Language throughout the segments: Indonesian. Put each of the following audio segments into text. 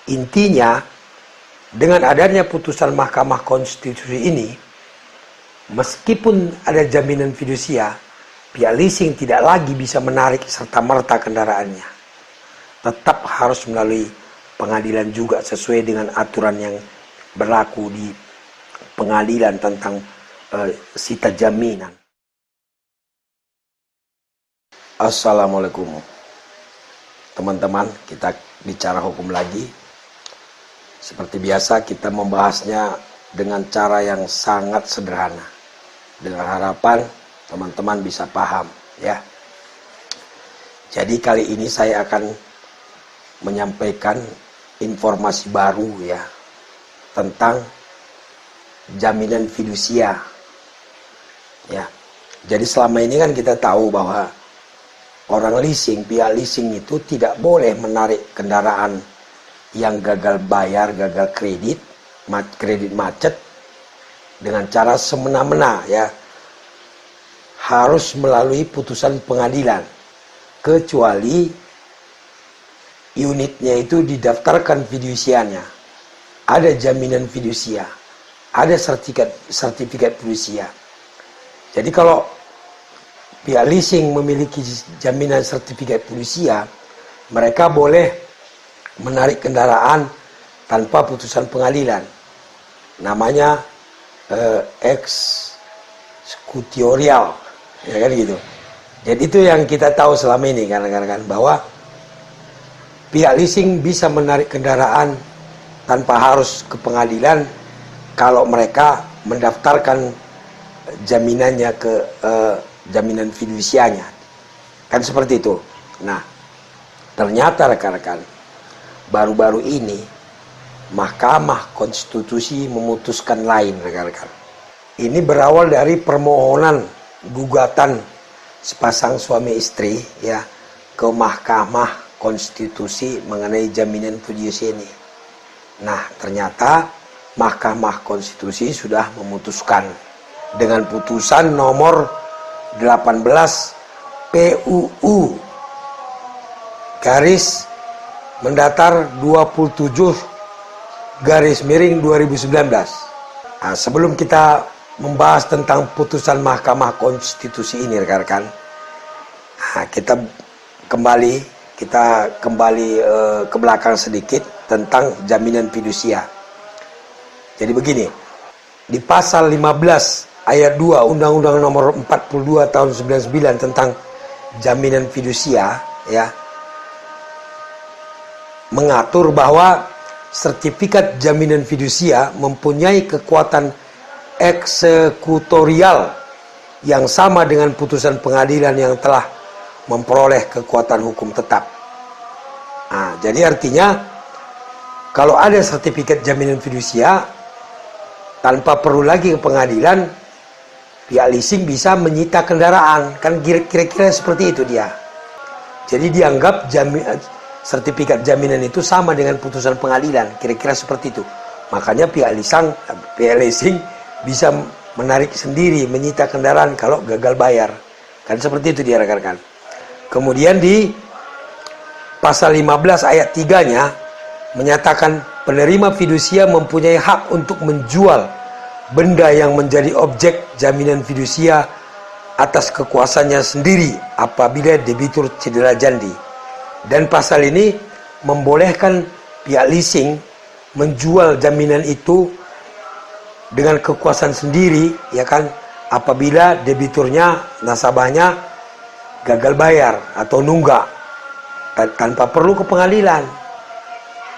Intinya, dengan adanya putusan Mahkamah Konstitusi ini, meskipun ada jaminan fidusia, pihak leasing tidak lagi bisa menarik serta-merta kendaraannya. Tetap harus melalui pengadilan juga sesuai dengan aturan yang berlaku di pengadilan tentang sita jaminan. Assalamualaikum teman-teman, kita bicara hukum lagi. Seperti biasa kita membahasnya dengan cara yang sangat sederhana, dengan harapan teman-teman bisa paham ya. Jadi kali ini saya akan menyampaikan informasi baru ya tentang jaminan fidusia ya. Jadi selama ini kan kita tahu bahwa orang leasing, pihak leasing itu tidak boleh menarik kendaraan yang gagal bayar, gagal kredit macet dengan cara semena-mena ya. Harus melalui putusan pengadilan, kecuali unitnya itu didaftarkan fidusianya, ada jaminan fidusia, ada sertifikat fidusia. Jadi kalau pihak leasing memiliki jaminan sertifikat fidusia, mereka boleh menarik kendaraan tanpa putusan pengadilan. Namanya eksekutorial, ya kan gitu. Jadi itu yang kita tahu selama ini kan bahwa pihak leasing bisa menarik kendaraan tanpa harus ke pengadilan kalau mereka mendaftarkan jaminannya ke jaminan fidusianya. Kan seperti itu. Nah, ternyata rekan-rekan, baru-baru ini Mahkamah Konstitusi memutuskan lain rekan-rekan. Ini berawal dari permohonan gugatan sepasang suami istri ya ke Mahkamah Konstitusi mengenai jaminan fidusia ini. Nah, ternyata Mahkamah Konstitusi sudah memutuskan dengan putusan nomor 18 PUU garis mendatar 27/2019. Nah, sebelum kita membahas tentang putusan Mahkamah Konstitusi ini rekan-rekan, nah, kita kembali ke belakang sedikit tentang jaminan fidusia. Jadi begini, di pasal 15 ayat 2 Undang-Undang nomor 42 tahun 99 tentang jaminan fidusia ya, mengatur bahwa sertifikat jaminan fidusia mempunyai kekuatan eksekutorial yang sama dengan putusan pengadilan yang telah memperoleh kekuatan hukum tetap. Nah, jadi artinya kalau ada sertifikat jaminan fidusia tanpa perlu lagi ke pengadilan, pihak leasing bisa menyita kendaraan. Kan kira-kira seperti itu dia. Jadi dianggap sertifikat jaminan itu sama dengan putusan pengadilan, kira-kira seperti itu. Makanya pihak leasing bisa menarik sendiri, menyita kendaraan kalau gagal bayar. Kan seperti itu dia rekan-rekan. Kemudian di pasal 15 ayat 3-nya menyatakan penerima fidusia mempunyai hak untuk menjual benda yang menjadi objek jaminan fidusia atas kekuasaannya sendiri apabila debitur cedera jandi. Dan pasal ini membolehkan pihak leasing menjual jaminan itu dengan kekuasaan sendiri ya kan, apabila debiturnya, nasabahnya gagal bayar atau nunggak tanpa perlu ke pengadilan.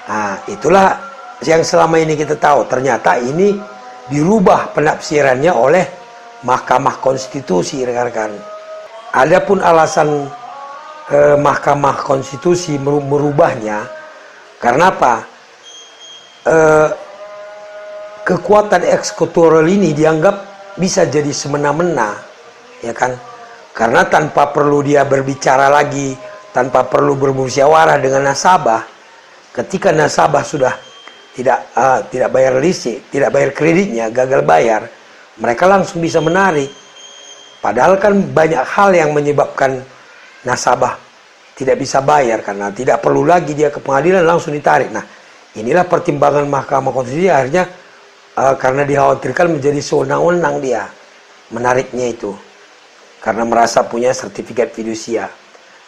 Nah, itulah yang selama ini kita tahu. Ternyata ini dirubah penafsirannya oleh Mahkamah Konstitusi rekan-rekan. Adapun alasan Mahkamah Konstitusi merubahnya karena apa? Kekuatan eksekutorial ini dianggap bisa jadi semena-mena, ya kan? Karena tanpa perlu dia berbicara lagi, tanpa perlu bermusyawarah dengan nasabah, ketika nasabah sudah tidak bayar leasing, tidak bayar kreditnya, gagal bayar, mereka langsung bisa menarik. Padahal kan banyak hal yang menyebabkan nasabah tidak bisa bayar karena tidak perlu lagi dia ke pengadilan, langsung ditarik. Nah, Inilah pertimbangan Mahkamah Konstitusi akhirnya karena dikhawatirkan menjadi sewenang-wenang dia menariknya itu karena merasa punya sertifikat fidusia.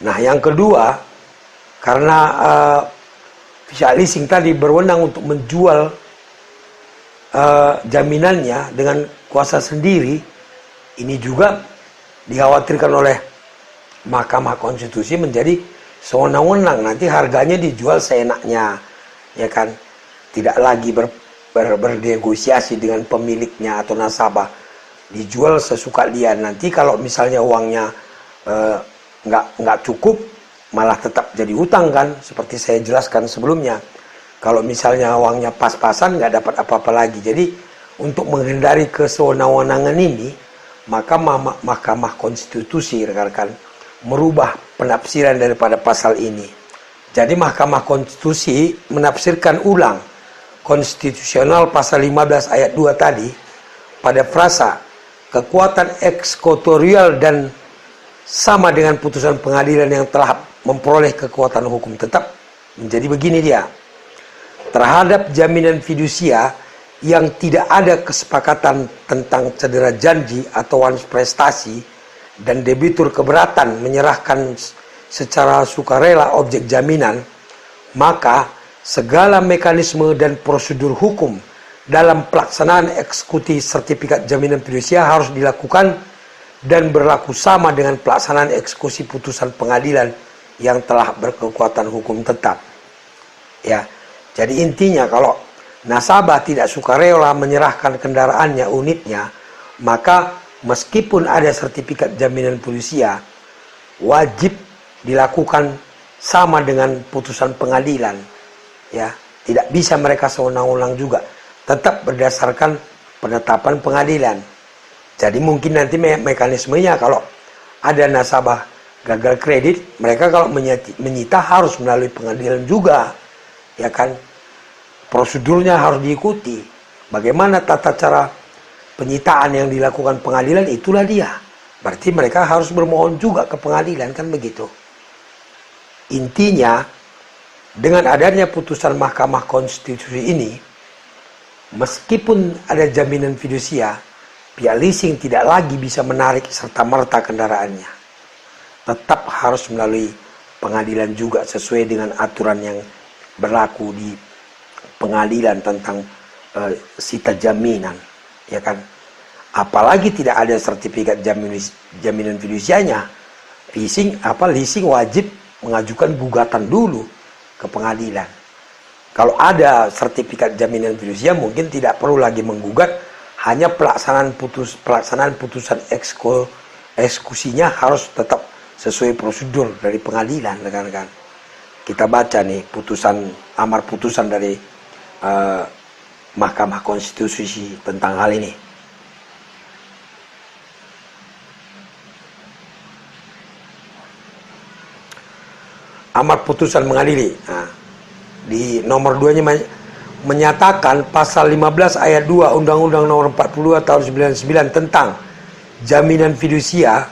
Nah, yang kedua, karena pihak leasing tadi berwenang untuk menjual jaminannya dengan kuasa sendiri, ini juga dikhawatirkan oleh Mahkamah Konstitusi menjadi sewenang-wenang, nanti harganya dijual seenaknya, ya kan, tidak lagi bernegosiasi dengan pemiliknya atau nasabah, dijual sesuka dia. Nanti kalau misalnya uangnya nggak cukup, malah tetap jadi utang kan, seperti saya jelaskan sebelumnya. Kalau misalnya uangnya pas-pasan, nggak dapat apa-apa lagi. Jadi untuk menghindari kesewenang-wenangan ini, maka Mahkamah Konstitusi rekan-rekan merubah penafsiran daripada pasal ini. Jadi Mahkamah Konstitusi menafsirkan ulang konstitusional pasal 15 ayat 2 tadi pada frasa kekuatan eksekutorial dan sama dengan putusan pengadilan yang telah memperoleh kekuatan hukum tetap menjadi begini dia. Terhadap jaminan fidusia yang tidak ada kesepakatan tentang cedera janji atau wanis prestasi dan debitur keberatan menyerahkan secara sukarela objek jaminan, maka segala mekanisme dan prosedur hukum dalam pelaksanaan eksekusi sertifikat jaminan fidusia harus dilakukan dan berlaku sama dengan pelaksanaan eksekusi putusan pengadilan yang telah berkekuatan hukum tetap. Ya, jadi intinya kalau nasabah tidak sukarela menyerahkan kendaraannya, unitnya, maka meskipun ada sertifikat jaminan fidusia, wajib dilakukan sama dengan putusan pengadilan. Ya, tidak bisa mereka sewenang-wenang juga, tetap berdasarkan penetapan pengadilan. Jadi mungkin nanti mekanismenya kalau ada nasabah gagal kredit, mereka kalau menyita harus melalui pengadilan juga, ya kan? Prosedurnya harus diikuti. Bagaimana tata cara penyitaan yang dilakukan pengadilan, itulah dia. Berarti mereka harus bermohon juga ke pengadilan, kan begitu. Intinya, dengan adanya putusan Mahkamah Konstitusi ini, meskipun ada jaminan fidusia, pihak leasing tidak lagi bisa menarik serta-merta kendaraannya. Tetap harus melalui pengadilan juga sesuai dengan aturan yang berlaku di pengadilan tentang sita jaminan, ya kan. Apalagi tidak ada sertifikat jaminan fidusianya, leasing wajib mengajukan gugatan dulu ke pengadilan. Kalau ada sertifikat jaminan fidusia, mungkin tidak perlu lagi menggugat, hanya pelaksanaan putusan eksekusinya harus tetap sesuai prosedur dari pengadilan, rekan-rekan. Kita baca nih amar putusan dari Mahkamah Konstitusi tentang hal ini. Amar putusan mengadili. Nah, di nomor 2-nya menyatakan pasal 15 ayat 2 Undang-Undang Nomor 42 tahun 99 tentang jaminan fidusia,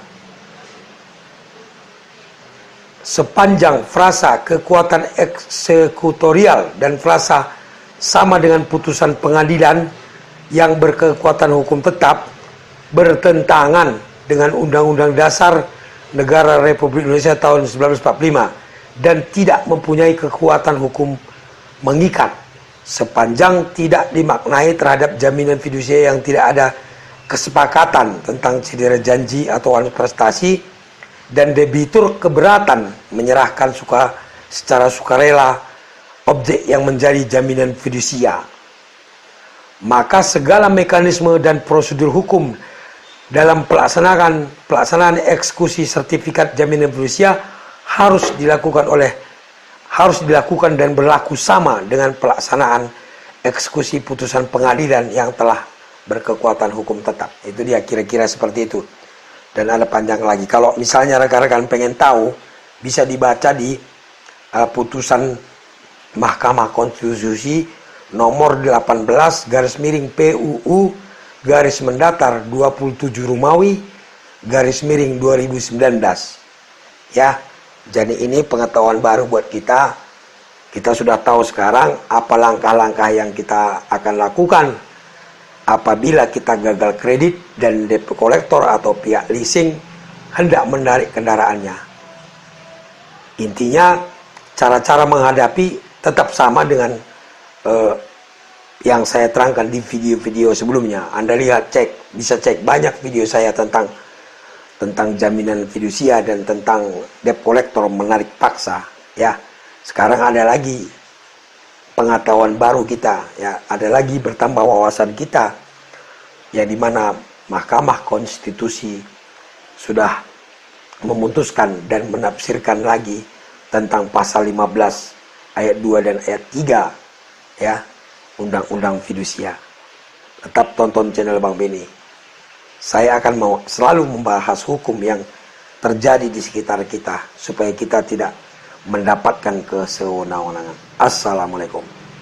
sepanjang frasa kekuatan eksekutorial dan frasa sama dengan putusan pengadilan yang berkekuatan hukum tetap bertentangan dengan Undang-Undang Dasar Negara Republik Indonesia tahun 1945 dan tidak mempunyai kekuatan hukum mengikat, sepanjang tidak dimaknai terhadap jaminan fidusia yang tidak ada kesepakatan tentang cedera janji atau wanis prestasi dan debitur keberatan menyerahkan secara sukarela objek yang menjadi jaminan fidusia. Maka segala mekanisme dan prosedur hukum dalam pelaksanaan eksekusi sertifikat jaminan fidusia harus dilakukan dan berlaku sama dengan pelaksanaan eksekusi putusan pengadilan yang telah berkekuatan hukum tetap. Itu dia kira-kira seperti itu. Dan ada panjang lagi. Kalau misalnya rekan-rekan pengen tahu, bisa dibaca di putusan Mahkamah Konstitusi nomor 18 /PUU /27 Romawi /2019. Ya, jadi ini pengetahuan baru buat kita. Kita sudah tahu sekarang apa langkah-langkah yang kita akan lakukan apabila kita gagal kredit dan debt collector atau pihak leasing hendak menarik kendaraannya. Intinya cara-cara menghadapi tetap sama dengan yang saya terangkan di video-video sebelumnya. Anda lihat, bisa cek banyak video saya tentang jaminan fidusia dan tentang debt collector menarik paksa, ya. Sekarang ada lagi pengetahuan baru kita, ya, ada lagi bertambah wawasan kita, yang dimana Mahkamah Konstitusi sudah memutuskan dan menafsirkan lagi tentang pasal 15 ayat 2 dan ayat 3, ya, Undang-Undang Fidusia. Tetap tonton channel Bang Beni. Saya akan selalu membahas hukum yang terjadi di sekitar kita supaya kita tidak mendapatkan kesewenang-wenangan. Assalamualaikum.